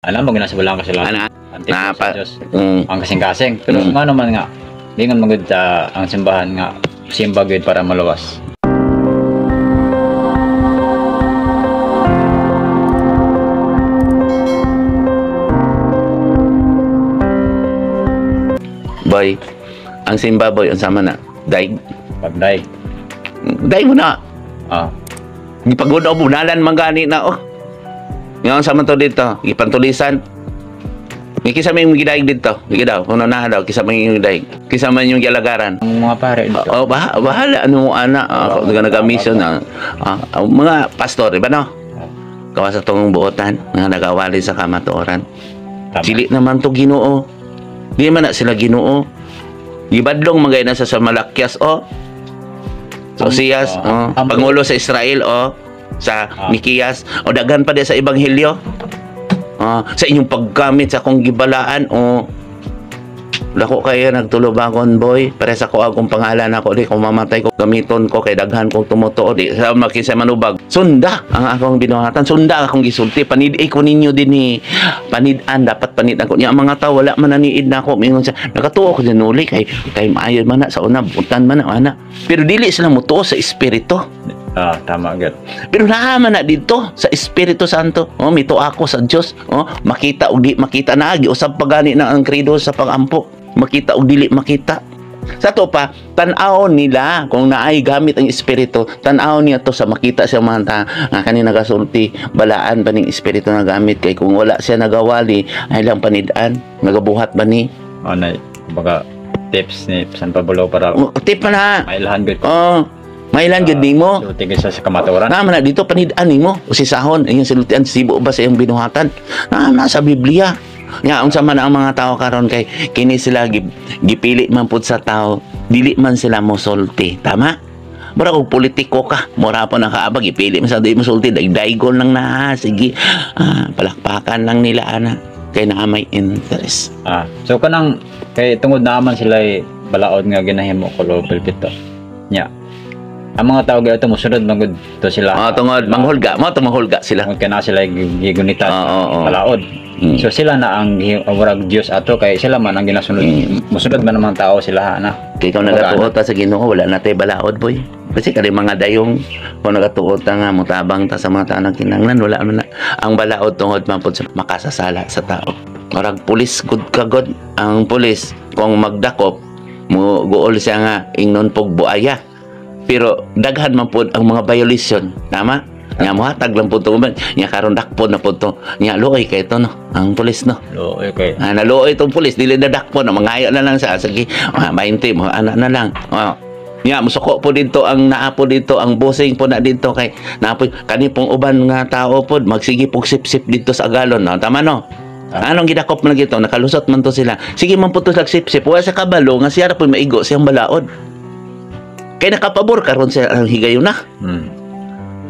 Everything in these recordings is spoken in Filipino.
alam mo gina sa bulang kasalanan. Antipolo Na sa Dios. Ang kasing-kasing. Pero nga naman nga, lingon magud ang simbahan nga simba gud para maluwas. Boy, ang simba boy, ang sama na, daig. Pagday. Daig mo na. Ah, Gipagod o bunalan mangani na, oh. Yung sama to dito, ipantulisan. Kisa may yung gidaig dito. Hindi daw, kung na daw, kisa may yung gidaig. Kisa may yung galagaran. ang mga pare dito. Oh, bahala, ano mo, ana. Nag-mission na. Mga pastor, iba no? Kawas sa tong buotan, nga nagawali sa kamatuoran. Tama. Sili naman to Ginoo. Di man na sila Ginoo. Gibadlong magay na sa Malakyas o. Sa Osias, Pangulo sa Israel o. Sa Mikiyas o daghan pa di sa Ebanghelyo. Sa inyong paggamit sa akong gibalaan o. Dako kayo nagtulubagon boy. Pare sa ko akong pangalan ako di kung mamatay ko gamiton ko kay daghan kong tumutuo di sa makisa manubag. Sunda ang akong binuhatan. Sunda akong gisulti. Panid ko ninyo din ni panidan dapat panid ako niya ang mga tao wala man naniid na ako mingon siya nakatuo ko din uli kay maayon man na sa una butan man na pero dili sila mutuo sa espiritu. Tama gud. Pero naaman na dito sa Espiritu Santo. Mito ako sa Dios. Makita ug di makita na giusab pagani na ang credo sa pagampo. Makita ug dili makita. Sa to pa tan-aw nila kung naay gamit ang espiritu, tan-aw niya to sa makita siya man nga kanina nagasulti balaan ba ning espiritu na gamit kay kung wala siya nagawali ay lang panid-an nagabuhat ba ni Na baga tips ni San Pablo para tip pa na mailahan gud. Mailan gud nimo. Tigil sa kamatuoran. Naman na dito panid-an nimo usisahon ayun silutian sibo ba sa iyong binuhatan. Na sa Biblia. Nya unsa man ang mga tao karon kay kini sila gipili man pud sa tao dili man sila mosulti. Tama? Mura og politiko ka, mura pa nakaabag ipili man sa di mosulti daygon lang na sige. Palakpakan lang nila ana kay naa may interest. So kanang kay tungod naman sila balaod nga ginahimo ko local pito. Nya. Ang mga tao gato mosunod magud to sila. Tungod manghulga, manghulga sila. Kung kana sila gigunitan balaod. So sila na ang warag Dios ato kay sila man ang ginasunod. Mosunod man ang mga tao sila na. Kay kung nagatuot ta sa Ginoo wala na tay balaod boy. Kasi kali mga dayong kung nagatuot ta nga mutabang ta sa mga tao nang kinahanglan wala man na. Ang balaod tungod man pud sa makasasala sa tao. Warag pulis gud kagod ang pulis kung magdakop mo guol siya nga ingnon pog buaya. Pero daghan man pud ang mga violation, tama? Nya mohatag lang pud to man. Nya karon dakpon na pud to. Nya luoy kay to no, ang pulis no. Luoy kay. Naluoy tong pulis dili na dakpon na mangayo na lang sa sige. 20 mo ana na lang. Nya musuko po dito ang naapo dito ang bossing po na dito kay naapo kani pong uban nga tao pod magsige pog sip-sip dito sa galon no. Tama no? Anong gidakop man gito nakalusot man to sila. Sige man pud to sip-sip wa sa kabalo nga siya ra pud maigo siyang balaod. Kaya nakapabor karon sa ang higayon na.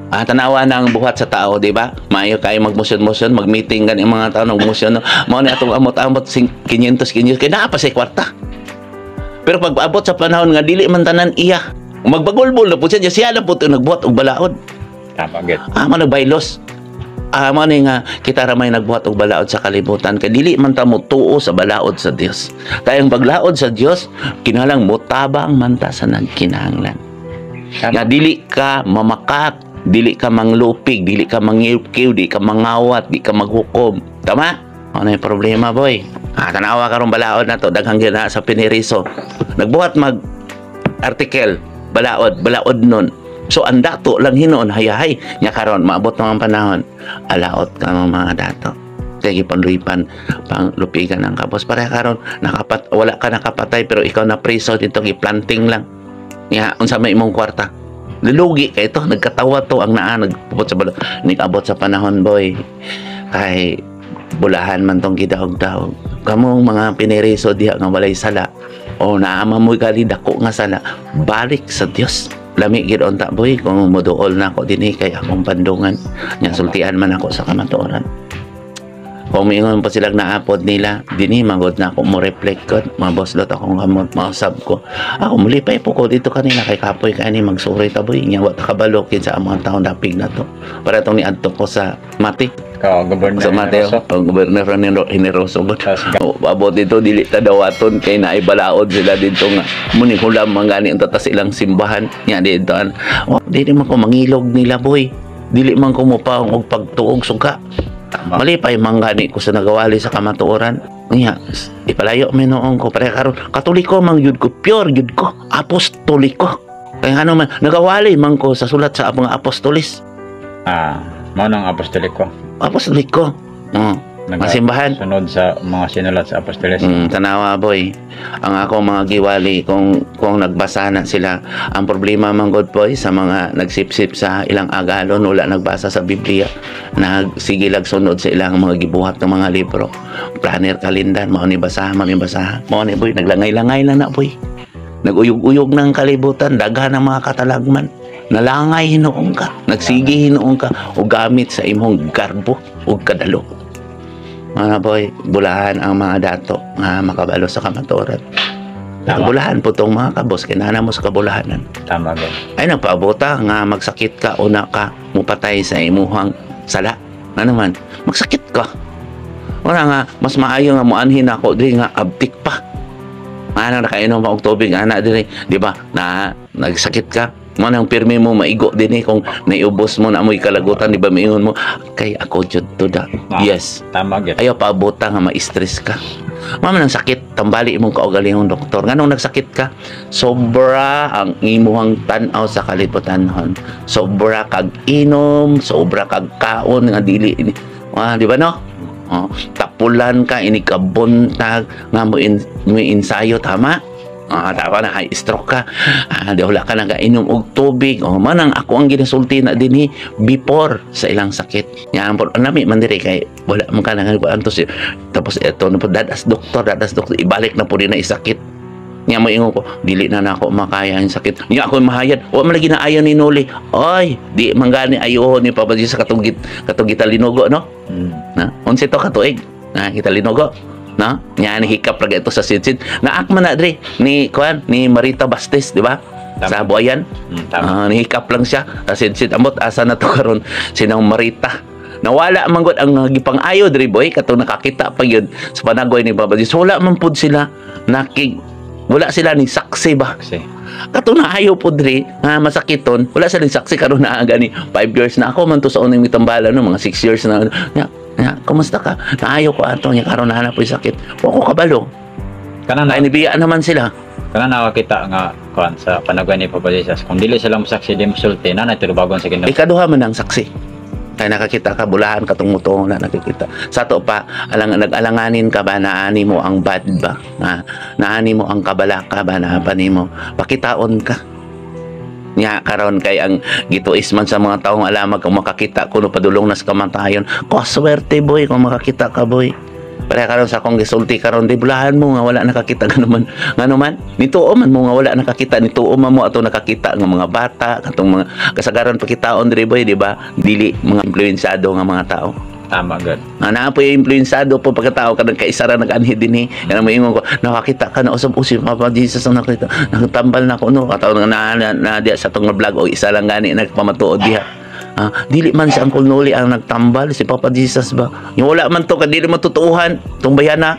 Tanawa na ang buhat sa tao, di ba? Maayo kayo mag-motion, mag-meeting gan ang mga tao ng-motion. Mao ni atong amot-amot 500 kaya naa pa sa kwarta. Pero pag paabot sa panahon nga dili man tanan iya, magbagulbol na po siya lang po ito nagbuhat og balaod. Tama gid. Managbaylos. Mo ni nga kita ra may nagbuhat og balaod sa kalibutan kay dili man ta motuo sa balaod sa Dios. Kay ang paglaod sa Dios kinahanglan motabang man ta sa nagkinahanglan. Nga dili ka mamakat, dili ka manglupig, dili ka mangiw-kiw, dili ka mangawat, dili ka maghukom. Tama? Ano yung problema boy? Tanawa karong balaod na to daghang gina sa piniriso. Nagbuhat mag article balaod nun. So ang dato lang hinon hayahay nya karon maabot na ang panahon alaot ka mga dato kay gipanluipan pang lupigan ang kabos para karon wala ka nakapatay pero ikaw na preso dito giplanting lang nya unsa may imong kwarta lulugi kay ito nagkatawa to ang naa nagpupot sa balo nigabot sa panahon boy kay bulahan man tong gidaog-daog kamong mga piniriso diha nga walay sala o naama mo gali dako nga sala balik sa Dios. Lami gid unta boy kung moduol na ako dinhi kay akong pandungan nya sultian man ako sa kamatuoran. Kung mingon pa silang naapod nila dinhi magod na ako mo reflect ko maboslot akong kamot mausab ko ako mulipay po ko dito kanina kay kapoy kani magsuri ta boy nya wa ta kabalo kin sa mga taon dapig na to para tong niadto ko sa matik Ka governor Sa Mateo, Rosso. ang gobernador Generoso ba? Tapos Abot dito, dili ta dawaton kay naibalaod sila dito nga. Muni hulam man gani ang tatas ilang simbahan. Nya dito an. Oh, dili man ko mangilog nila boy. Dili man ko mopaong og pagtuog suka. tama. Malipay man gani ko sa nagawali sa kamatuoran. Nya ipalayo mi noong ko pare karon Katoliko man yud ko, pure yud ko, apostoliko. Kaya ano man nagawali man ko sa sulat sa mga apostolis. Mao nang apostoliko. Apostoliko. Mga simbahan. Sunod sa mga sinulat sa apostoles. Tanawa boy, ang ako mga giwali kung nagbasa na sila, ang problema man god boy sa mga nagsipsip sa ilang agalon, wala nagbasa sa Biblia, nagsigilag sunod sa ilang mga gibuhat ng mga libro, planner kalendar, mao ni basahan, mao ni boy, naglangay-langay na boy, naguyog-uyog ng kalibutan, daghan ng mga katalagman, nalangay hinuong ka, nagsigi hinuong ka, o gamit sa imong garbo o kadalo. Mga boy, bulahan ang mga dato nga makabalo sa kamatuoran. Tama. Bulahan po itong mga kabos, kinana mo sa kabulahanan. Tama gid. Ay nagpaabota nga magsakit ka, una ka, mupatay sa imuhang sala. Ano man, magsakit ka. Wala nga, mas maayo nga muanhin ako, di nga abtik pa. Ano nakainom pa og tubig, ana diri, di ba? Na nagsakit ka. Manang pirmi mo maigo din kung naiubos mo na amoy kalagutan, di ba maingon mo kay ako jud to da. Yes. Tama gid. Ayaw paabota nga ma-stress ka. Mama nang sakit, tambali imong kaugalingong doktor. Nganong nagsakit ka? Sobra ang imuhang tan-aw sa kalibutanhon. Sobra kag inom, sobra kag kaon nga dili. Di ba no? Tapulan ka, inikabuntag, nga mo insayo, tama? Tama na, high stroke ka. Di wala ka nagainom og tubig. Manang ako ang ginasulti na din before sa ilang sakit. Yan po, nami man diri kay wala man ka nang tapos eto na po dadas doktor, ibalik na po din na isakit. Nya mo ingon ko, dili na nako makaya ang sakit. Nya ako mahayad, wa man lagi na ayon ni Noli. Oy, di man gani ayo ni pabaji sa katugit linugo no? Na, unsa to katuig? Na kita linugo. No? Nya ni hikap lagi ito sa sidsid. Naakman na dre ni Marita Bastes, di ba? Sa Buayan. Nihikap lang siya sa sidsid. Amot asa na to karon sinang Marita. Nawala man gud ang gipang-ayo dre boy katong nakakita pa yun sa panagoy ni Baba. So, wala man pud sila wala sila ni saksi ba? Katong naayo pud dre nga masakiton, wala sila ni saksi karon na gani 5 years na ako man to sa unang mitambala no mga 6 years na. Kumusta ka? Naayo ko ato niya karon na po sakit. Wa ko kabalo. Kana na Inibiyaan naman sila. kana nakakita nga kuan sa panagoy ni Papa Jesus. Kung dili sila mosaksi di mosulti na turubagon sa Ginoo. Ikaduha man ang saksi. Kaya nakakita ka bulahan katong muto na nakikita. Sa to pa nag-alanganin ka ba naani mo ang bad ba? Naani mo ang kabalaka ba na mo? Pakitaon ka. Nya karon kay ang gituis man sa mga taong alamag kung makakita kuno padulong nas kamatayon. Ko swerte boy kung makakita ka boy. Para karon sa akong gisulti karon di bulahan mo nga wala nakakita ganuman. Nganuman nituo man mo nga wala nakakita, nituo man mo ato nakakita nga mga bata katong mga kasagaran pakitaon diri boy, di ba? Dili mga impluwensado nga mga tao. Tama gud. Naa po yung influensado po pagkatao kadang kaisara nag-anhi din yan mo ingon ko nakakita ka na usab-usab Papa Jesus ang nakita nagtambal na ko no kataw na diya sa tong vlog o isa lang gani nagpamatuod diha. Dili man si Uncle Noli ang nagtambal, si Papa Jesus ba? Yung wala man to kadili matutuuhan tong bayana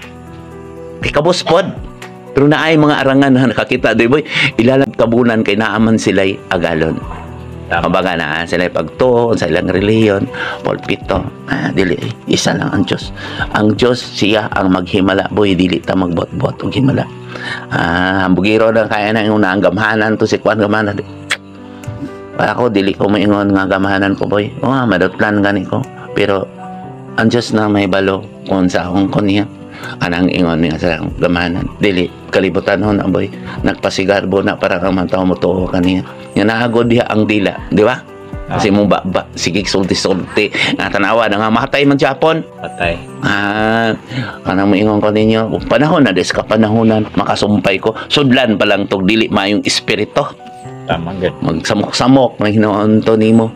kay kabos pod. Pero naay mga arangan na nakakita di boy ilalang tabunan kay naaman sila'y agalon. Mabaga na sila pagtuon sa ilang reliyon, pulpito. Dili, isa lang ang Diyos. Ang Diyos, siya ang maghimala. Boy, dili ta magbot-bot o himala. Bugiro na kaya na yung naanggamhanan to si Kwan Gamanan. Ako, dili ko maingon nga gamahanan ko, boy. Madutlan gani ko. Pero, ang Diyos na may balo kung sa akong kuniya. Anang ingon nga sa gamahanan. Dili, kalibutan ho na, boy. Nagpasigarbo na para kang mataw mo to kaniya. Nga naagod diha ang dila, di ba? Kasi mong sige sulti-sulti tanawa na nga matay man Japon Patay. Kanang moingon ko ninyo panahon na des ka panahonan makasumpay ko sudlan pa lang tog dili mayong espiritu. Tama gud. Magsamok-samok na hinaon to nimo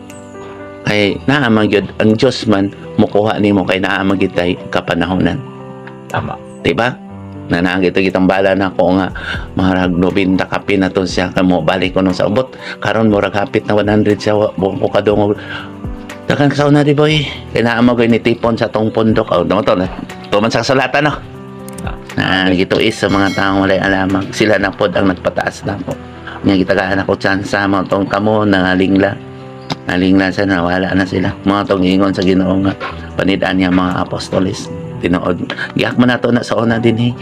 kay naa man gyud ang Dios man mukuha nimo kay naa man gyud tay kapanahonan. Tama. Di ba? Na nakita kitang bala na ko nga marag 90 kapin na to siya kamo balik ko nung sa ubot karon murag hapit na 100 siya buong ko kadungog Dakan ka sa una di boy. Kailangan mo ko ni tipon sa tong pundok. O, tama to na. Tuman sa kasalatan, no? Gito is sa mga taong walay alamang. Sila na pod ang nagpataas na po. Nga gitagaan ako tsansa mo tong kamo nangalingla. Nalingla sa nawala na sila. Mga tong ingon sa Ginoo nga panidaan niya mga apostolis. Tinuod. Giyak man nato na sa una din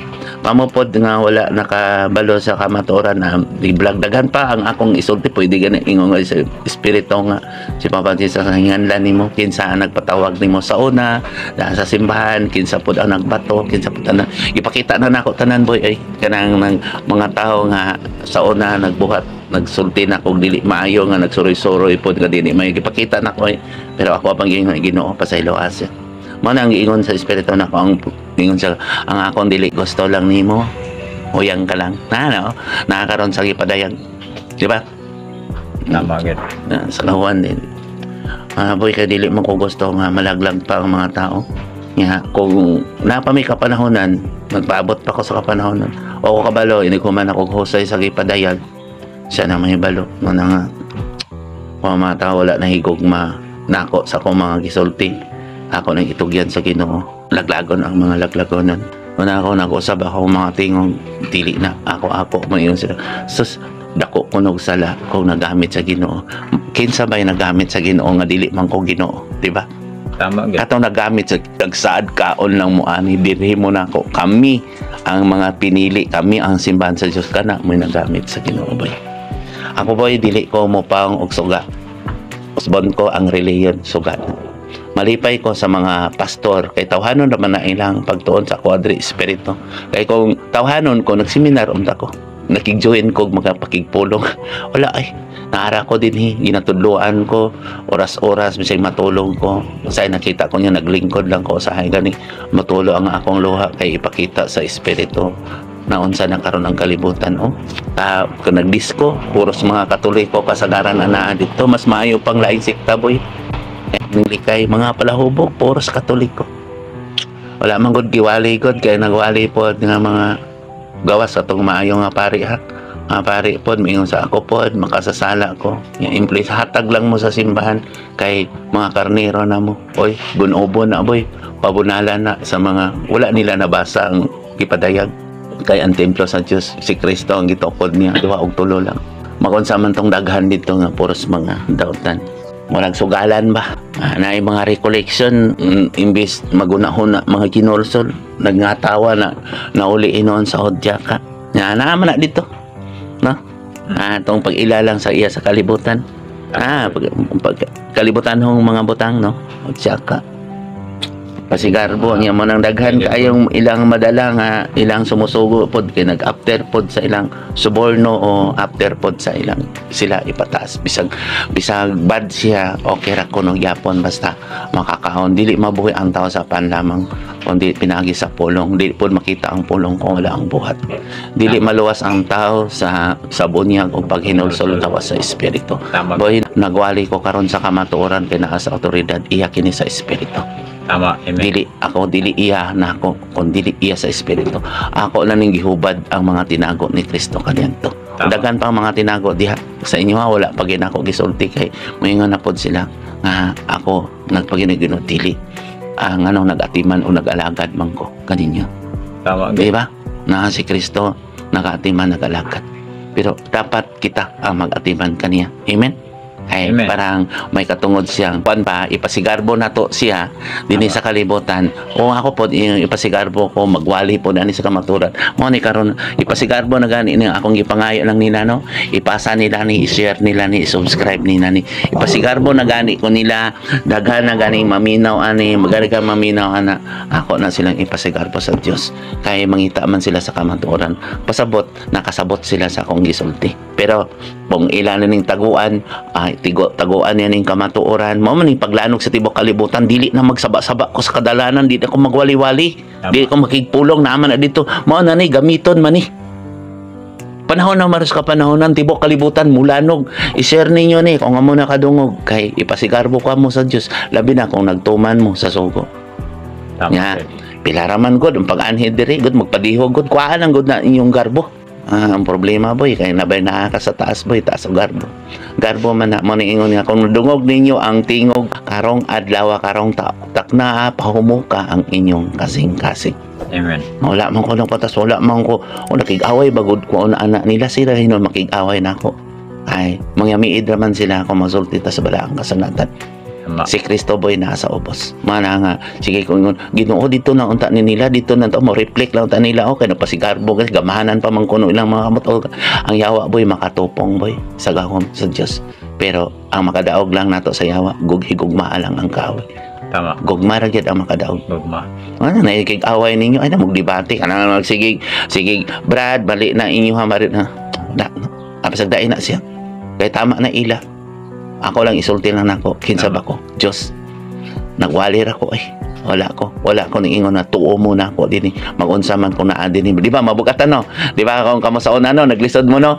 Pamupod nga wala nakabalo sa kamatuoran na iblagdagan pa ang akong isulti pwede gani ingon nga sa espiritu nga si Papa Jesus sa hinganlan nimo kinsa ang nagpatawag nimo sa una sa simbahan kinsa pud ang nagbato kinsa pud ang ipakita na nako tanan boy ay kanang mga tao nga sa una nagbuhat nagsulti na kung dili maayo nga nagsuroy-suroy pod nga dili may ipakita na ko pero ako pang Ginoo pasaylo asa mo nang giingon sa espiritu na ko ang ingon sa ang akong dili gusto lang nimo uyang ka lang nakakaroon sa gipadayag di ba Tama gid. sa lawan din boy kay dili mo ko gusto nga malaglag pa ang mga tao nga kung napami kapanahonan nagpaabot pa ko sa kapanahonan o kabalo ini ko man ako husay sa gipadayag siya na may balo mo na nga mga tao wala na higugma nako sa akong mga gisulti ako nang itugyan sa Ginoo laglagon ang mga laglagonan una ako nag-usab ako mga tingong dili na ako mayon sila sus dako kunog sala kung nagamit sa Ginoo kinsa bay nagamit sa Ginoo nga dili man ko Ginoo di ba Tama gid. katong nagamit sa nagsaad kaon lang mo ani birhe mo nako kami ang mga pinili kami ang simbahan sa Dios kana mo nagamit sa Ginoo boy ako boy dili ko mo pang og suga usbon ko ang reliyon sugat malipay ko sa mga pastor kay tawhanon naman na ilang pagtuon sa Quadri Espiritu kay kung tawhanon ko nagseminar unta ko nakig-join ko mga pakigpulong wala ay naara ko din ginatudloan ko oras-oras bisay matulog ko say nakita ko niya naglingkod lang ko sa gani matulo ang akong luha kay ipakita sa Espiritu na unsa na karon ang kalibutan kung nagdisko puros mga Katoliko kasagaran ana dito mas maayo pang laing sikta boy likay mga palahubog puros Katoliko wala man gud giwali gud kay nagwali pod nga mga gawas atong maayo nga pari nga pari pod mingon sa ako pod makasasala ko implis hatag lang mo sa simbahan kay mga karnero na mo oy gunobo na boy pabunala na sa mga wala nila nabasa ang gipadayag kay ang templo sa Dios si Kristo ang gitukod niya duha og tulo lang makunsa man tong daghan dito nga puros mga dautan walang sugalan ba na yung mga recollection imbis magunahon na mga kinulsol nagngatawa na nauliin noon sa Odyaka naman na dito no itong pag-ilalang sa iya sa kalibutan kalibutan hong mga butang no Odyaka pasigarbo niya mo nang daghan kayong ilang madala nga ilang sumusugo pod kay nag-after pod sa ilang suborno o after pod sa ilang sila ipataas bisag bad siya okay ra kuno gyapon basta makakaon dili mabuhi ang tao sa panlamang kundi pinagi sa pulong dili pod makita ang pulong kung wala ang buhat dili maluwas ang tao sa bunyag o paghinulsol tawas sa espiritu boy nagwali ko karon sa kamatuoran kay naa sa otoridad iya kini sa espiritu. Tama, amen. Dili iya na ako kung dili iya sa espiritu ako na ning gihubad ang mga tinago ni Kristo kanyanto dagan pa ang mga tinago diha sa inyo wala pag ako gisulti kay moingon na pod sila nga ako nagpaginigino dili ang nagatiman o nag-alagad man ko kaninyo Tama di ba na si Kristo nagatiman nag-alagad pero dapat kita ang mag-atiman kaniya amen ay Amen. parang may katungod siyang kuan pa ipasigarbo na to siya dinhi sa kalibutan o ako po ipasigarbo ko magwali po ani sa kamaturan mo ni karon ipasigarbo na gani ni akong gipangayo lang nila no ipasa nila ni i-share nila ni i-subscribe nila ni ipasigarbo na gani ko nila daghan na gani maminaw ani magariga maminaw ana ako na silang ipasigarbo sa Dios kay mangita man sila sa kamaturan pasabot nakasabot sila sa akong gisulti pero kung ilan ning taguan taguan yan yung kamatuoran mo man yung paglanog sa tibok kalibutan dili na magsaba-saba ko sa kadalanan dili ako magwali-wali dili ko makigpulong naman na dito mo na ni gamiton man ni panahon na maros ka panahonan tibok kalibutan mulanog i-share ninyo ni kung amo na kadungog kay ipasigarbo ka mo sa Dios labi na kung nagtuman mo sa sugo Tama. nga pilaraman gud ang pag-anhi diri gud magpadihog gud kuhaan ang gud na inyong garbo Ang problema boy kay nabay naa ka sa taas boy, taas og garbo. Garbo man na mo niingon nga kung dungog ninyo ang tingog karong adlaw karong takna pahumuka ang inyong kasing-kasing. Amen. Wala man ko ng patas, wala man ko nakig-away bagod ko na anak nila sila hinon makig-away nako. Ay mangyamiid raman sila ako masulti ta sa balaang kasanatan. Tama. Si Kristo boy nasa ubos. Mana nga sige kung Ginoo dito na unta ni nila dito na to mo reflect lang unta nila okay na pasigarbo kasi gamahanan pa man kuno ilang mga kamot ang yawa boy makatupong boy sa gahom sa Dios. Pero ang makadaog lang nato sa yawa higugma lang ang kaaway. Tama. Gugma ra gyud ang makadaog. Gugma. Ano na ikig-away ninyo ay na magdebate kana sige Brad bali na inyo hamarit na. Apasag dai na siya. Kay tama na ila. Ako lang isulti lang nako kinsa ba ko Dios nagwalir ako wala ko niingon na tuo muna ako dinhi magunsa man ko naa dinhi di ba mabugatan no di ba kung kamo sa una no naglisod mo no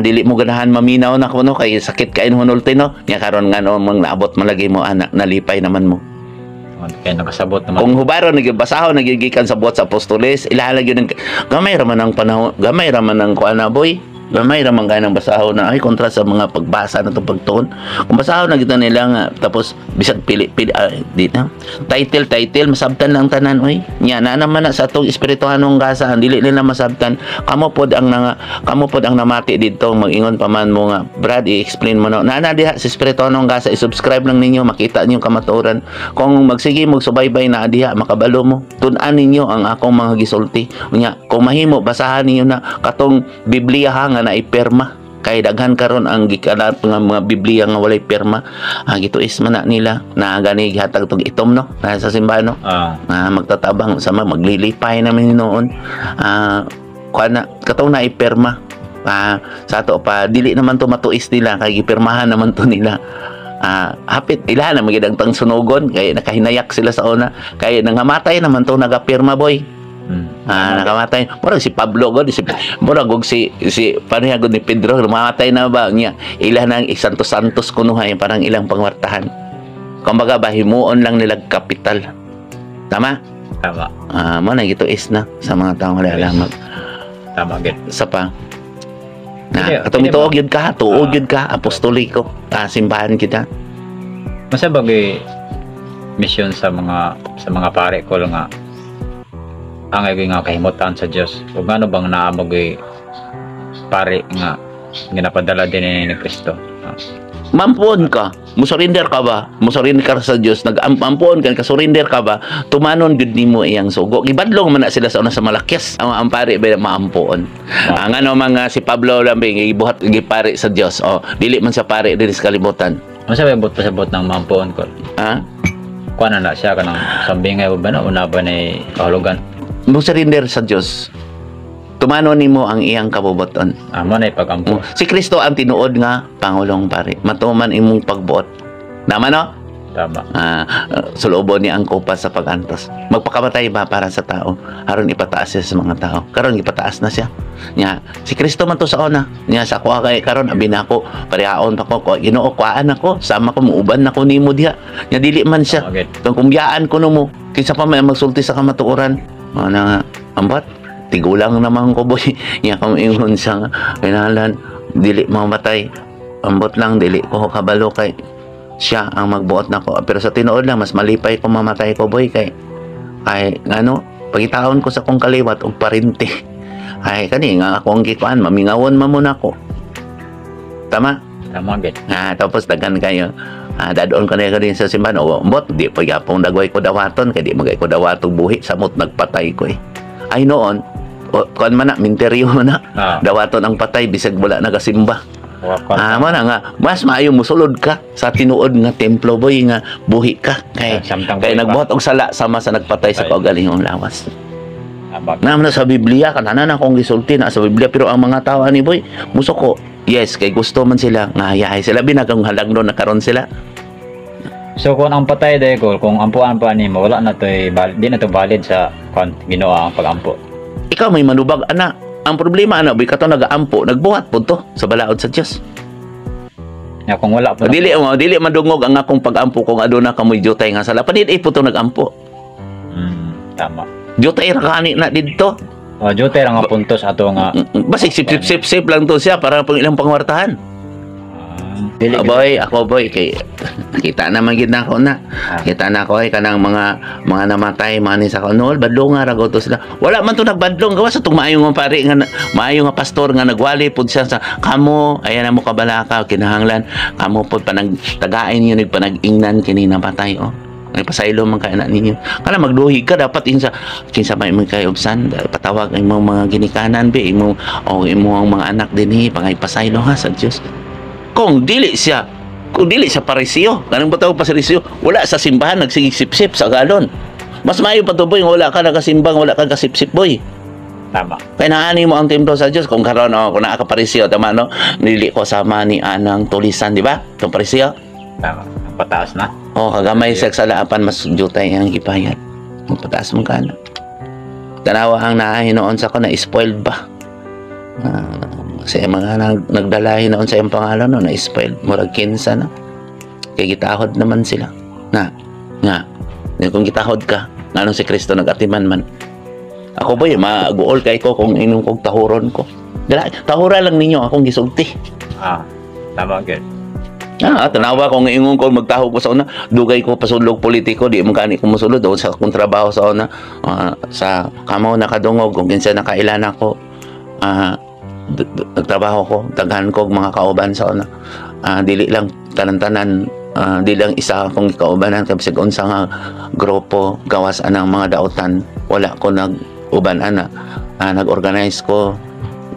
dili mo ganahan maminaw na ko no kay sakit kain hunulti no nya karon nga no mang naabot malagi mo anak nalipay naman mo Kaya nakasabot naman. kung hubaron nagibasahon nagigikan sa buhat sa apostoles ilahalag yun gamay raman ang panahon gamay raman ang kuana boy gamay raman kaya ng basahon na ay kontra sa mga pagbasa na itong pagtuon kung basahon na kita nila nga tapos bisag pili di na title masabtan lang tanan oy nya na naman na sa atong espirituhanong gasahan dili nila masabtan kamo pod ang namati dito mag-ingon pa man mo nga Brad i-explain mo na diha sa espirituhanong gasa i-subscribe lang ninyo makita niyo kamatuoran kung magsige magsubaybay na diha makabalo mo tun-an ninyo ang akong mga gisulti nya kung mahimo basahan ninyo na katong Biblia ha nga na iperma kay daghan karon ang gikalat nga mga Biblia nga walay perma gito is man na nila na gani gihatag tog itom no sa simbahan no magtatabang sa maglilipay namin noon kuana katong na iperma sa ato pa dili naman to matuis nila kay gipirmahan naman to nila hapit ilahan na magidang tang sunugon kay nakahinayak sila sa una kay nangamatay naman to nagapirma boy nakamatay murag si Pablo god murag si pareha god ni Pedro namatay na ba niya ilan nang santos kunuhay parang ilang pangwartahan kumbaga bahimuon lang nila kapital tama mo na gito is na sa mga taong wala alam tama gid sa pa na katong tuog yun ka apostoliko simbahan kita masabagay mission sa mga pare ko lang nga ang nga kahimutan sa Dios ug ano bang naamog pare nga ginapadala din ni Kristo mampuon ka musurinder ka ba musurinder ka sa Dios nagampuon ka surrender ka ba tumanon gud nimo iyang sugo gibadlong man na sila sa una sa malakyas ang pare ba maampuon ang ano mga si Pablo lambing gibuhat gipare sa Dios dili man sa pare diri sa kalibutan masabay pasabot ng maampuon ko kuan na siya kanang sambingay ba na una ba ni kahulugan musurinder sa Dios tumanon nimo ang iyang kabubuton amo na ipagampo si Kristo ang tinuod nga pangulong pare matuman imong pagbuot naman no tama sulubon ni ang kupas sa pagantos magpakamatay ba para sa tao aron ipataas siya sa mga tao karon ipataas na siya nya si Kristo man to sa una nya sa ako kay karon abi nako parehaon pa ko Ginoo kuan ako sama ko muuban nako nimo diha nya dili man siya kung kumbyaan ko mo kinsa pa may magsulti sa kamatuoran nga ambat tigulang naman ko boy nya kung ingon sa kinahalan dili mamatay ambot lang dili ko kabalo kay siya ang magbuot nako pero sa tinuod lang mas malipay ko mamatay ko boy kay ano pagitaon ko sa kong kaliwat og parinte ay kani nga akong gikuan mamingawon man mo nako tama gid tapos daghan kayo dadon ko na din sa simbahan bot di pa yapong dagway ko dawaton kay di magay ko dawatong buhi samot nagpatay ko ay noon kuan man na minteryo man na dawaton ang patay bisag wala nagasimba mo na nga mas maayo musulod ka sa tinuod nga templo boy nga buhi ka kay nagbuhat og sala sama sa nagpatay sa kaugalingong lawas naman na sa Biblia kananan akong gisulti na sa Biblia pero ang mga tao ani boy musuko yes kay gusto man sila nga hayahay sila binagang halagno na karon sila so kung ang patay day ko kung ampuan pa nimo wala na to di na to valid sa Ginoo ang pagampo ikaw may manubag ana ang problema ana boy kato nagaampo nagbuhat pud to sa balaod sa Dios ya kung wala po dili madungog ang akong pagampo kung aduna kamoy jutay nga sala panid pud to nagampo tama jutay ra kani na didto Jote lang nga puntos ato nga. Basig sip lang to siya para pang ilang pangwartahan. Dili Boy, ako boy kay kita naman gid na ako na. Kita na ako ay kanang mga namatay manis ako nol badlong nga rago to sila. Wala man to nagbadlong gawas sa tong maayo nga pare nga maayo nga pastor nga nagwali pud siya sa kamo ayan na mo kabalaka kinahanglan kamo pud panagtagain niyo panag-ingnan kini napatay oh. Ay pasaylo man kay anak ninyo. Kala magduhig ka dapat kinsa may kay ubsan patawag ang mga ginikanan be imo o imo ang mga anak dinhi pangay pasaylo ha sa Dios. Kung dili siya parisyo, kanang bataw pa parisyo, wala sa simbahan nagsigisip-sip sa galon. Mas maayo pa to boy, wala ka nakasimbang, wala ka kasip-sip boy. tama. Kaya naani mo ang templo sa Diyos kung karon kung nakakaparisyo tama no, nili ko sama ni anang tulisan, di ba? Itong parisyo. Tama. Ang pataas na. Kagamay sa salaapan mas jutay ang gipayat. Ang pataas mo ka na. Tanawa ang nahinoon sa ko na spoiled ba? Kasi mga nagdalahin noon sa iyong pangalan no, na-spoiled. Murag kinsa na. Kaya gitahod naman sila. Nga. Kung gitahod ka, nga si Kristo nag-atiman man. Ako ba mag-uol kay ko kung inong kong tahuron ko. Tahura lang ninyo akong gisulti. Tama gid. Tanawa ko ingon ko magtaho ko sa una. Dugay ko pasulog politiko. Di magkani ko musulod doon sa akong trabaho sa una. Sa kamaw nakadungog. Kung kinsa nakailan ako. Nagtrabaho ko, daghan ko mga kauban sa una. Dili lang tanan-tanan, dili lang isa akong kaubanan kasi unsa nga grupo gawas anang mga dautan. Wala ko nag-uban ana. Nag-organize ko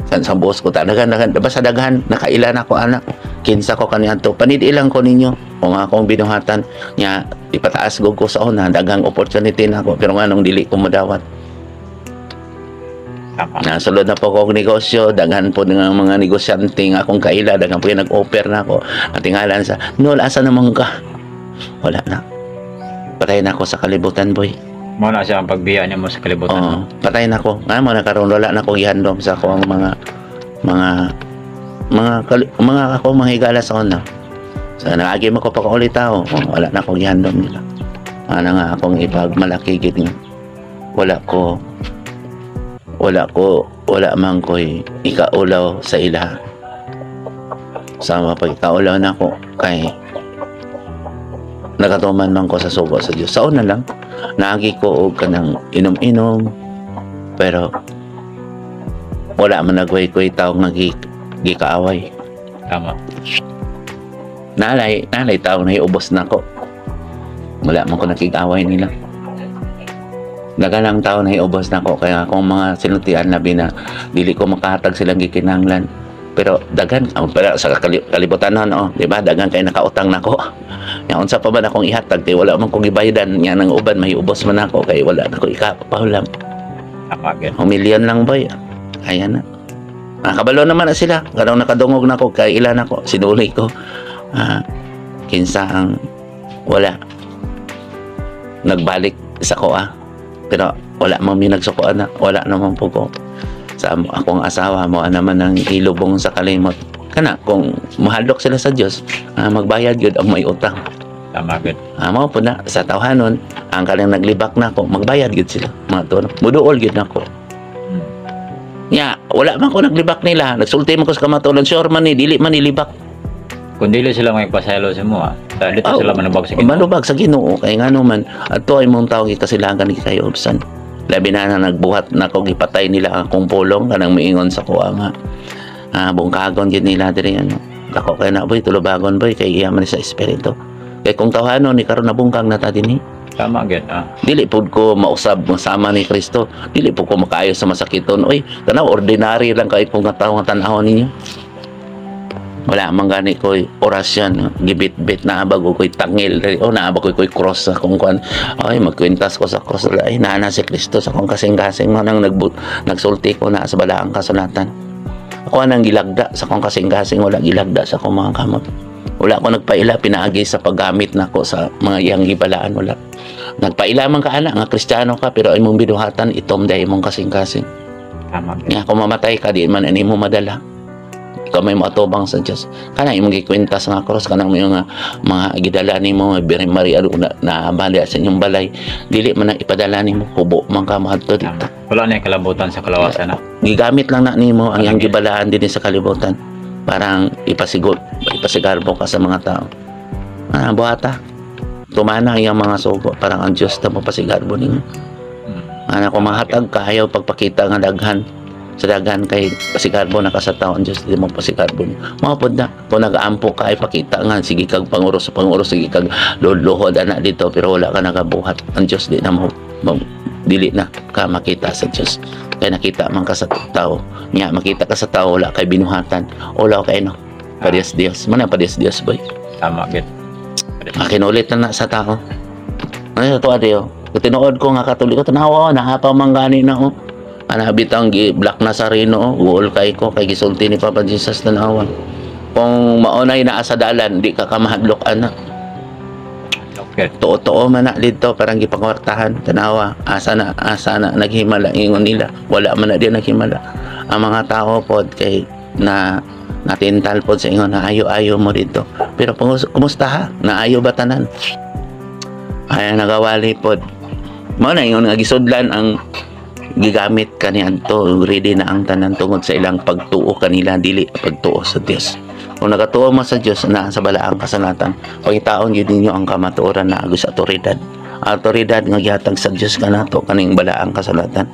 sa boss ko daghan basta daghan nakailan ako anak. Kinsa ko kaniadto panidi lang ko ninyo kung akong binuhatan nya ipataas gud ko sa una daghang opportunity na ako pero nganong dili ko madawat. Nasulod na po ko negosyo, daghan po ng mga negosyante nga akong kaila, daghan po yung nag-offer na ako. At tingalan sa, Nol, asa naman ka? Wala na. Patay na ako sa kalibutan, boy. Muna siya ang pagbiya niya mo sa kalibutan. Patay na ako. Nga mo nakaroon, wala na akong ihandom sa akong mga ako mga higala sa una. So, naagi mo ko pa kaulit tao. Wala na akong ihandom nila. Ano nga akong ipagmalaki gid nga. Wala man ko'y ikaulaw sa ila. Sama pag ikaulaw na ko kay nakatuman man ko sa sugo sa Diyos. Sa una lang, naagi ko og kanang inom-inom, pero wala man nagway-way tao nga gikaaway. Tama. Nalay tao na iubos na ko. Wala man ko nakikaway nila. Nagalang tao na iubos na ko kaya kung mga sinutian labi na dili ko makahatag silang gikinanglan pero dagan pero sa kalibutan di ba dagan kay nakautang nako nya unsa pa ba akong ihatag kay wala man ko gibayadan nya nang uban may ubos man ako kay wala na ko ikapahulam million lang boy kaya na kabalo naman na sila kadang nakadungog na ko kay ilan ako sinuli ko kinsa ang wala nagbalik sa ko pero wala man mi nagsukuan na wala naman po ko sa akong asawa mo naman ang ilubong sa kalimot kana kung mahadlok sila sa Dios magbayad gyud ang may utang tama gid mao po na sa tawhanon ang kalang naglibak na ko magbayad gyud sila mga tuno muduol gyud nako nya wala man ko naglibak nila nagsulti man ko sa kamatulan sure man ni dili man nilibak kung dili sila may pasaylo sa mo dito sila manubag sa Ginoo. Manubag sa Ginoo kay ngano man ato ay mong tawo kasilangan ni kayo ubsan. Labi na nagbuhat na ko gipatay nila akong pulong kanang miingon sa kuha nga. Bungkagon gid nila diri ano. Dako kay na boy tulubagon boy kay iya man sa espiritu. Kay kung tawhanon ni karon nabungkag na ta dinhi. Tama gid Dili pud ko mausab masama ni Kristo. Dili pud ko makaayo sa masakiton. Oy, tanaw ordinary lang kay kung tawo nga tan-awon ninyo. Wala man gani ko'y orasyon gibit-bit na abag ko'y tangil naabag ko'y cross sa kung kuan ay magkwintas ko sa cross ay nana si Kristo sa kung kasing-kasing man nang nagsulti ko na sa balaang kasulatan ako nang gilagda sa kung kasing-kasing wala gilagda sa kung mga kamot wala ko nagpaila pinaagi sa paggamit nako sa mga iyang gibalaan wala nagpaila man ka ana nga Kristiyano ka pero imong binuhatan itom day imong kasing-kasing tama nga kung mamatay ka di man animo madala kamay mo atubang sa Diyos kanang imong gikwintas nga cross kanang mga gidala nimo Maria na bali sa inyong balay dili man ang ipadala nimo kubo man ka mahadto dito Wala na yung kalabutan sa kalawasan na. Gigamit lang na nimo ang iyang gibalaan din sa kalibutan. Parang ipasigarbo ka sa mga tao. Buhata. Tumana ang iyang mga sugo. Parang ang Diyos na mapasigarbo ninyo. Kung mahatag ka, ayaw pagpakita nga daghan. Sa daghan kay pasigarbo na ka sa tao, ang Diyos di mo pasigarbo niyo. Mapod na. Kung nag-aampo ka, ay pakita nga. Sige kag panguros, sige kag luhod anak dito, pero wala ka nagabuhat. Ang Diyos di na mo dili na ka makita sa Diyos. Kaya nakita man ka sa tao. Nga, makita ka sa tao, wala kay binuhatan. Wala kay no. Padiyas Diyos. Mana padiyas Diyos, boy? Tama, git. Kinulit na sa tao. Ano ito, adiyo? Kung tinuod ko nga katoliko, tanawa, nahapaw manggani na, oh. Anabit ang black na sarino, oh. Uol kay ko, kay gisulti ni Papa Jesus, tanawa. Kung maunay na sa dalan, di ka kamahadlok, anak. Okay. Totoo man na dito, parang gipangwartahan, tanawa, asa na naghimala, ingon nila. Wala man na din naghimala. Ang mga tao po, kay natintal po sa ingon na ayo mo dito. Pero kumusta ha? Naayo ba tanan? Ay nagawali po. Mao na ingon nga gisudlan ang gigamit kaniadto, ready na ang tanan tungod sa ilang pagtuo kanila, dili pagtuo sa Dios. Kung nagatuo mo sa Dios na sa balaang kasanatan, pagitaon gyud ninyo ang kamatuoran na agos otoridad. Otoridad nga gihatag sa Dios kanato kaning balaang kasanatan.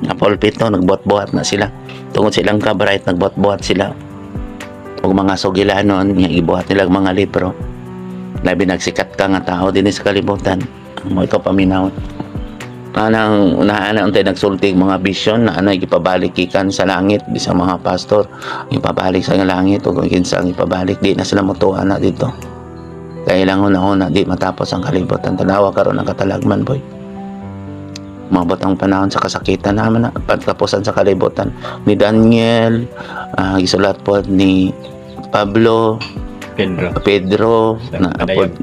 Nga pulpito nagbuhat-buhat na sila. Tungod sa ilang kabright nagbuhat-buhat sila. Ug mga sugilanon nga ibuhat nilang mga libro. Labi nagsikat ka nga tao din sa kalibutan. Mo ikaw paminaw. Anang unahan untay nagsulti mga vision na anay gipabalik ikan sa langit bisang mga pastor ipabalik sa langit ug kinsa ang ipabalik di na sila motuan na dito. Kaya lang una di matapos ang kalibutan. Tanawa karon ang katalagman, boy. Mabot ang panahon sa kasakitan naman na pagtapusan sa kalibutan ni Daniel, gisulat po ni Pablo, Pedro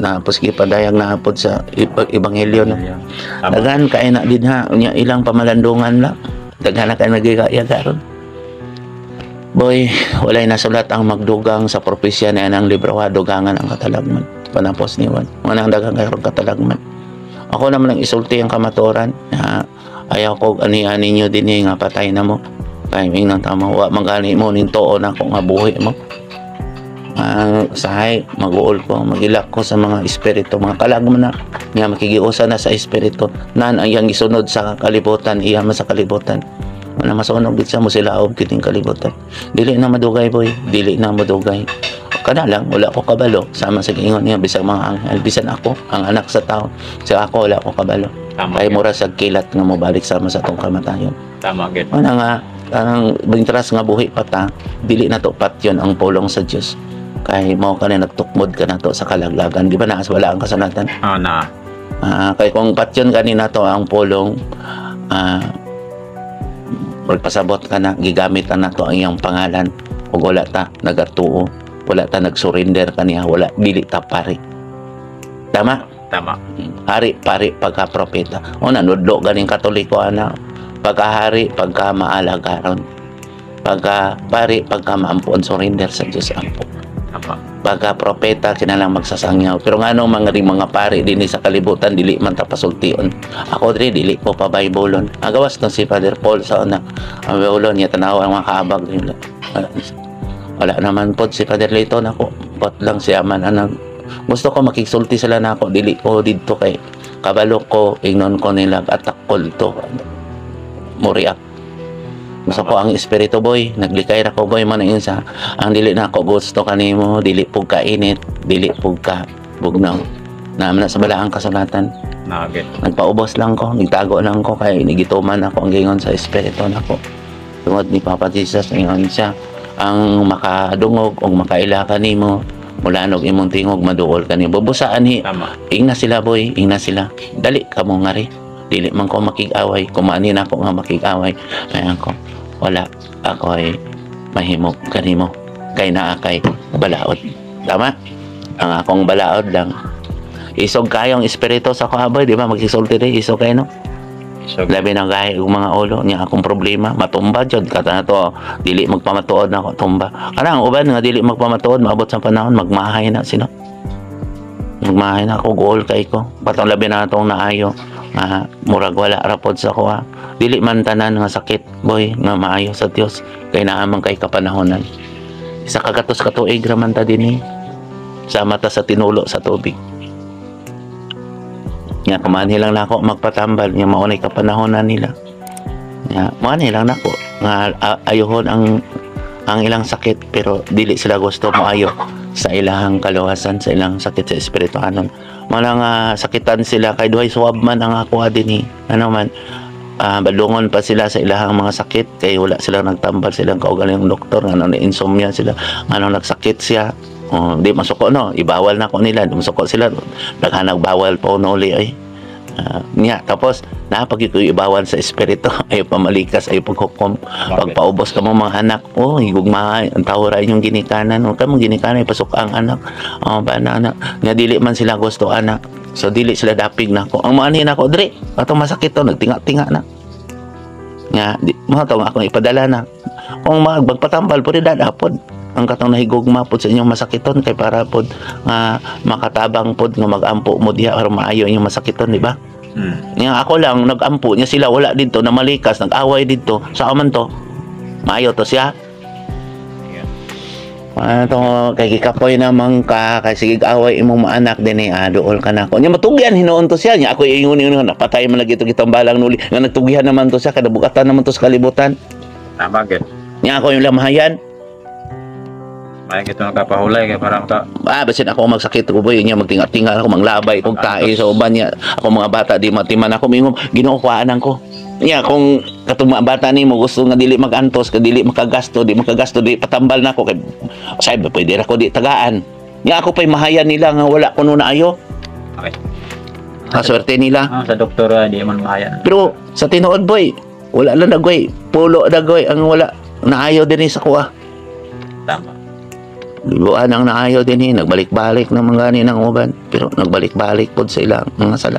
na puski padayag na apod sa ebanghelyo na. Daghan kay na din ha unya ilang pamalandungan la. Daghan na kay nagigaya karon. Boy, walay nasulat ang magdugang sa propesya na ang libro ha dugangan ang katalagman. Panapos ni Juan. Manang daghang karon katalagman. Ako naman ang isulti ang kamatuoran. Ayaw ko ani-ani ninyo din nga patay na mo. Kaya nang tama wa mangani mo ning tuo na ko nga buhi mo. Sahay mag-uol ko, magilak ko sa mga espiritu, mga kalagman na nga makigiusa na sa espiritu nan ang iyang gisunod sa kalibutan, iya man sa kalibutan. Wala masunog gid sa mo sila og kiting kalibutan. Dili na madugay, boy, dili na madugay. Kana lang wala ko kabalo sama sa giingon niya bisag mga anghel, bisan ako ang anak sa tao. Sa ako wala ko kabalo. Kay mura sa kilat nga mobalik sama sa atong kamatayon. Tama gid. Ana nga ang bintras nga buhi pata, dili na to patyon ang pulong sa Dios. Kay mao ka na nagtukmod ka na to sa kalaglagan, di ba na wala ang kasanatan? Na. Kay kung patyon kanina to ang pulong, magpasabot ka na, gigamit na to ang iyang pangalan, ug wala ta nagatuo, wala ta nagsurrender kaniya, wala dili ta pari. Tama? Tama. Hari pari pagka propeta. O nanudlo ganing Katoliko ana, pagkahari pagka maalagaron, pagka pari pagka maampon surrender sa Dios ampo. Baga propeta kinalang magsasangyaw, pero ngano mga pari dinhi sa kalibutan dili man ta pasultion. Ako dili ko pa Bible-on. Agawas no si Father Paul sa una ang Bible-on niya tanaw ang mga kaabag nila. Wala naman pod si Father Layton ako pot lang siya man anang gusto ko makigsulti sila na ako, dili ko didto kay kabalo ko ingnon ko nila attack call to moriak. Gusto ko ang espiritu, boy, naglikay ra ko, boy, man sa ang dili na ako gusto kanimo, dili pug ka init, dili pug ka bugnaw. Naman na sa balaang kasulatan. Nagpaubos lang ko, nagtago lang ko kay nigituman ako ang gingon sa espiritu nako. Tungod ni Papa Jesus ingon siya ang makadungog o makaila kanimo mula nog imong tingog maduol kanimo. Bubusaan ni ingna sila, boy, ingna sila. Dali kamo ngari. Dili man ko makig-away, kumanin ako nga makig-away. Kaya ako, wala, ako ay mahimog kanimo. Kay naa kay balaod. Tama? Ang akong balaod lang. Isog kayong espiritu sa kaboy, di ba? Magsisulti rin, isog kayo, no? Labi na gaya yung mga ulo niya akong problema, matumba dyan. Kata na to, dili magpamatuod na ako, tumba. Karang uban nga, dili magpamatuod, maabot sa panahon, magmahay na sila. Magmahay na ako, goal kay ko. Patang labi na itong naayo. murag wala rapod sa kuha. Dili man tanan nga sakit boy nga maayo sa Dios kay naa man kay kapanahonan. Isa kagatos ka tuig ra man ta dinhi sa mata sa tinulo sa tubig. Nga kumahan lang nako magpatambal nga maunay kapanahonan nila. Nga maunay lang nako nga ayohon ang ilang sakit pero dili sila gusto moayo sa ilahang kaluwasan, sa ilang sakit sa espirituhanon. Mga sakitan sila kay duhay suwab man ang ako dinhi. Ano man balungon pa sila sa ilahang mga sakit kay wala sila nagtambal silang kaugaling doktor nga na insomnia sila, ano nagsakit siya. Di masuko no, ibawal na ko nila, di masuko sila naghanag bawal pa no uli ay. Tapos napag ko ibawal sa espiritu ay pamalikas ay paghukom pagpaubos ka mo mga anak higugma ang tawra yung ginikanan o kamo ginikanan pasok ang anak ba na anak nga dili man sila gusto anak so dili sila dapig nako ang maanhin nako dre atong masakit to nagtinga-tinga na nga di mo to ako ipadala na kung magpatambal pud dadapod ang katong nahigugma pod sa inyong masakiton kay para pod nga makatabang pod nga magampo mo diha aron maayo inyong masakiton di ba? Nga ako lang nagampo niya sila wala dito na malikas nag-away dito sa aman to maayo to siya. To kay kikapoy naman ka kay sige away imong maanak dinhi duol ka nako nya matugyan hinuon to siya nya ako ingon napatay man lagi to kitang balang nuli nga nagtugyan naman to siya kada bukatan naman to sa kalibutan tama gid nya ako yung lamahayan. May kito nakapahulay kay parang ka. Basin ako magsakit ko boy niya magtinga-tinga ako manglabay kog tae sa uban niya. Ako mga bata di matiman ako mingom Ginoo kuanan ko. Niya kung katong mga bata nimo gusto nga dili magantos ka dili makagasto di patambal nako kay sabi pwede ra ko di tagaan. Niya ako pay mahayan nila nga wala kuno na ayo. Okay. Kaswerte nila. Sa doktor di man mahayan. Pero sa tinuod boy wala lang dagoy. Pulo dagoy ang wala naayo dinhi sa kuha. Tama. Libuan ang naayo din nagbalik-balik ng mga gani ng uban pero nagbalik-balik pod sa ilang mga sala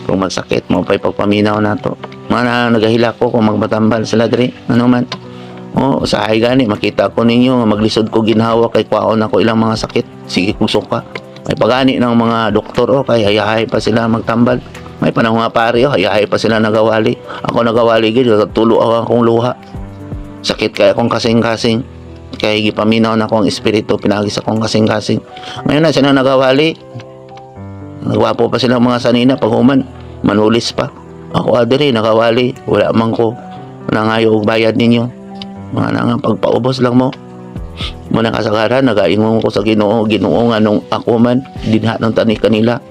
kung magsakit mo pa'y pagpaminaw na to mga nagahila ko kung magbatambal sila diri ano man usahay gani makita ko ninyo maglisod ko ginhawa kay kwaon ako ilang mga sakit sige kung suka may pagani ng mga doktor kay hayahay pa sila magtambal may panahon nga pare hayahay pa sila nagawali ako nagawali gid tulo ako akong luha sakit kay akong kasing-kasing kay gipaminaw na akong espiritu pinagis akong kasing-kasing ngayon na sila nagawali nagwapo pa silang mga sanina paghuman manulis pa ako adiri nagawali wala man ko nangayo og bayad ninyo mga nga pagpaubos lang mo muna kasagaran nagaingon ko sa Ginoo nga nung ako man dinha ng tani kanila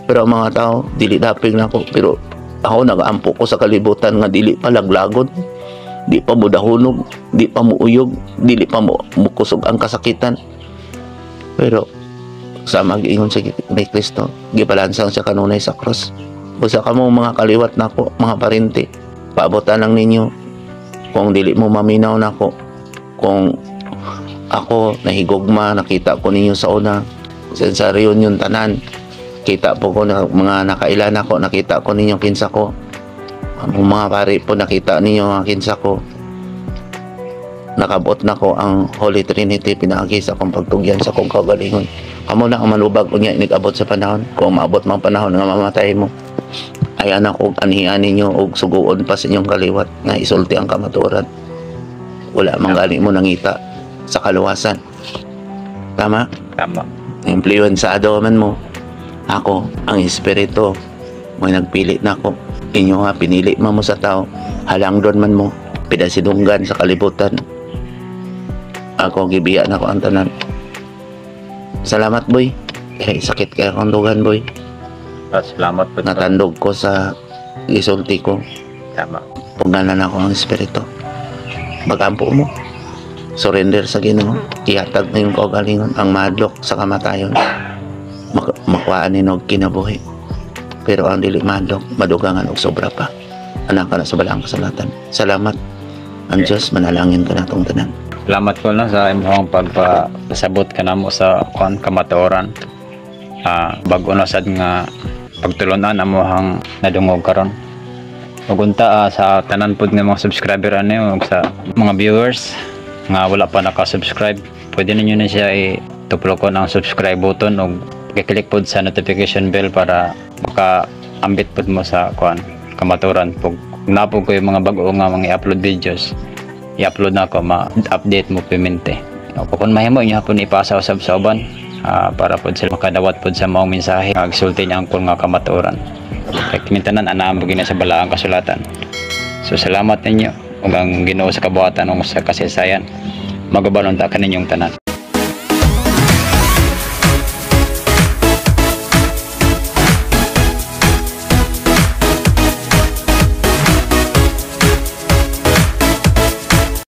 pero ang mga tao dili dapig nako pero ako nagaampo ko sa kalibutan nga dili pa laglagon di pa mo dahunog, di pa mo uyog, dili pa mo kusog ang kasakitan. Pero sa mag-ingon sa ni Kristo, gibalansang siya kanunay sa cross. Usa ka mo mga kaliwat nako, mga parente, paabotan lang ninyo kung dili mo maminaw nako. Kung ako nahigugma, nakita ko ninyo sa una sa reunion tanan. Kita po ko na mga nakailan ako, nakita ko ninyo kinsa ko. Ang mga pare po nakita ninyo ang kinsa ko nakabot na ko ang Holy Trinity pinaagi sa akong pagtugyan sa akong kagalingon kamo na ang manubag unya nigabot sa panahon kung maabot mang panahon nga mamatay mo ay anak og anhian ninyo og suguon pa sa inyong kaliwat nga isulti ang kamatuoran wala man gali mo nangita sa kaluwasan tama influensado man mo ako ang espiritu may nagpili na ako inyo nga pinili man mo sa tao halangdon man mo pidasidunggan sa kalibutan ako gibiya na ko ang tanan salamat boy kay sakit kay akong dugan boy salamat po natandog ko sa isulti ko tama pugnanan ako ang espiritu magampo mo surrender sa Ginoo ihatag na yung kaugalingon ang madlok sa kamatayon makuhaan ninog kinabuhi pero ang dili madlok madugangan og sobra pa anak ka na sa balaang kasalatan salamat ang Diyos manalangin ka natong tanan salamat ko na sa imong pagpasabot ka namo sa kamatuoran bago na sad nga pagtulunan amohang nadungog karon ug unta sa tanan pud nga mga subscriber ani ug sa mga viewers nga wala pa naka-subscribe pwede ninyo na siya i-tuplokon ang subscribe button ug i-click pod sa notification bell para ambit pud mo sa kuan kamaturan pug napog ko yung mga bago nga mga i-upload videos, i-upload na ko, ma-update mo pimente. Kung mahimo niya po ipasa usab sa uban para pod sila makadawat pod sa maong mensahe agsulti niya angkol nga kamaturan. Kay kinintanan anam gina sa balaang kasulatan. So salamat ninyo ug ang Ginoo sa kabuhatan ug sa kasaysayan magabalon ta kaninyong tanan.